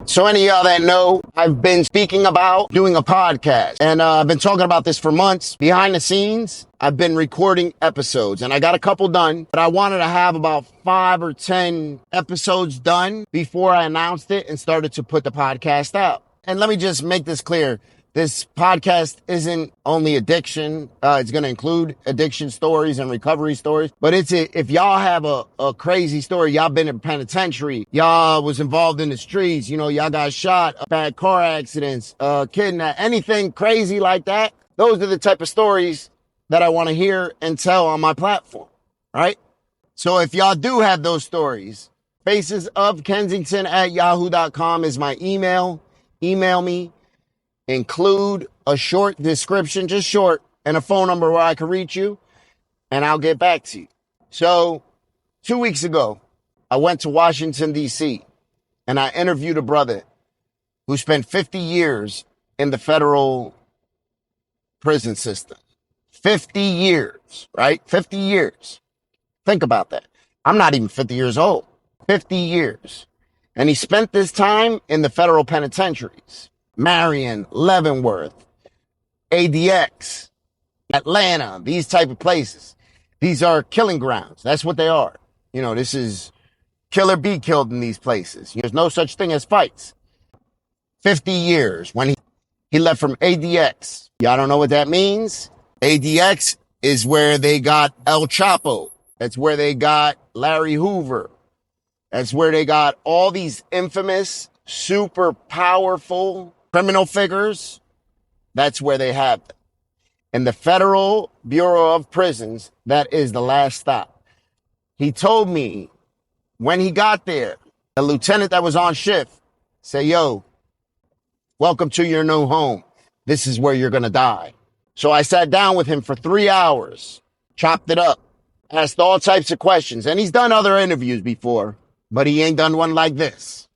So any of y'all that know, I've been speaking about doing a podcast, and I've been talking about this for months. Behind the scenes, I've been recording episodes, and I got a couple done, but I wanted to have about 5 or 10 episodes done before I announced it and started to put the podcast out. And let me just make this clear. This podcast isn't only addiction. It's going to include addiction stories and recovery stories. But if y'all have a crazy story, y'all been in penitentiary, y'all was involved in the streets, y'all got shot, bad car accidents, kidnapped, anything crazy like that. Those are the type of stories that I want to hear and tell on my platform, right? So if y'all do have those stories, facesofkensington@yahoo.com is my email. Email me. Include a short description, just short, and a phone number where I can reach you, and I'll get back to you. So 2 weeks ago, I went to Washington, D.C., and I interviewed a brother who spent 50 years in the federal prison system. 50 years, right? 50 years. Think about that. I'm not even 50 years old. 50 years. And he spent this time in the federal penitentiaries. Marion, Leavenworth, ADX, Atlanta, these type of places. These are killing grounds. That's what they are. This is kill or be killed in these places. There's no such thing as fights. 50 years when he left from ADX. Y'all don't know what that means? ADX is where they got El Chapo. That's where they got Larry Hoover. That's where they got all these infamous, super powerful criminal figures. That's where they have them. In the Federal Bureau of Prisons, that is the last stop. He told me when he got there, the lieutenant that was on shift said, "Yo, welcome to your new home. This is where you're going to die." So I sat down with him for 3 hours, chopped it up, asked all types of questions. And he's done other interviews before, but he ain't done one like this.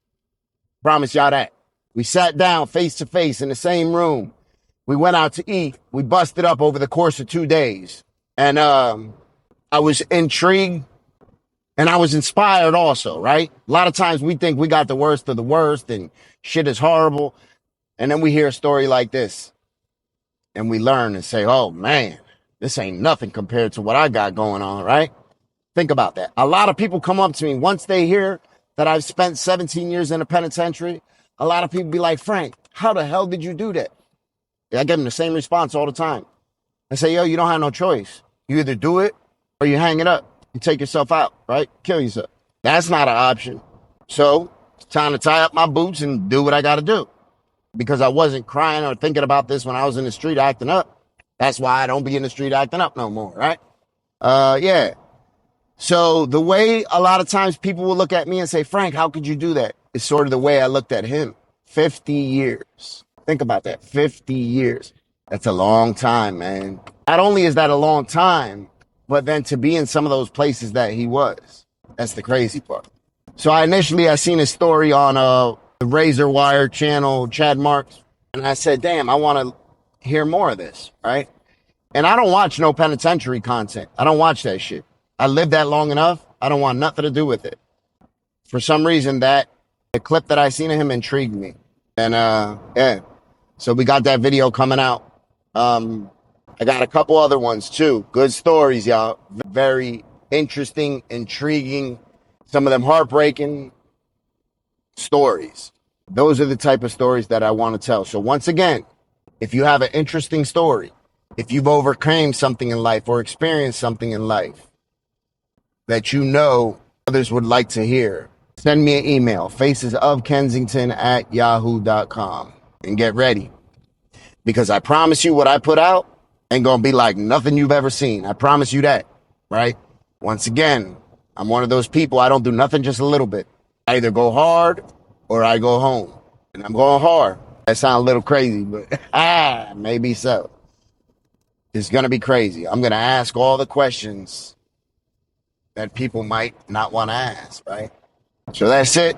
Promise y'all that. We sat down face to face in the same room. We went out to eat. We busted up over the course of 2 days. And I was intrigued and I was inspired also, right? A lot of times we think we got the worst of the worst and shit is horrible. And then we hear a story like this and we learn and say, oh man, this ain't nothing compared to what I got going on, right? Think about that. A lot of people come up to me once they hear that I've spent 17 years in a penitentiary. A lot of people be like, "Frank, how the hell did you do that?" I give them the same response all the time. I say, "Yo, you don't have no choice. You either do it or you hang it up. You take yourself out, right? Kill yourself." That's not an option. So it's time to tie up my boots and do what I got to do, because I wasn't crying or thinking about this when I was in the street acting up. That's why I don't be in the street acting up no more, right? Yeah. So the way a lot of times people will look at me and say, "Frank, how could you do that?" It's sort of the way I looked at him. 50 years. Think about that. 50 years. That's a long time, man. Not only is that a long time, but then to be in some of those places that he was. That's the crazy part. So I seen his story on the Razor Wire channel, Chad Marks. And I said, damn, I want to hear more of this, right? And I don't watch no penitentiary content. I don't watch that shit. I lived that long enough. I don't want nothing to do with it. For some reason, the clip that I seen of him intrigued me. And, yeah. So we got that video coming out. I got a couple other ones too. Good stories, y'all. Very interesting, intriguing. Some of them heartbreaking stories. Those are the type of stories that I want to tell. So once again, if you have an interesting story, if you've overcame something in life or experienced something in life that others would like to hear, send me an email, facesofkensington@yahoo.com, and get ready. Because I promise you what I put out ain't going to be like nothing you've ever seen. I promise you that, right? Once again, I'm one of those people, I don't do nothing just a little bit. I either go hard or I go home. And I'm going hard. That sounds a little crazy, but maybe so. It's going to be crazy. I'm going to ask all the questions that people might not want to ask, right? So that's it.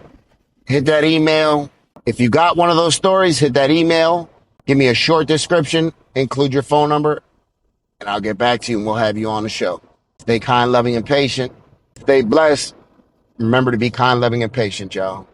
Hit that email. If you got one of those stories, hit that email. Give me a short description. Include your phone number. And I'll get back to you and we'll have you on the show. Stay kind, loving, and patient. Stay blessed. Remember to be kind, loving, and patient, y'all.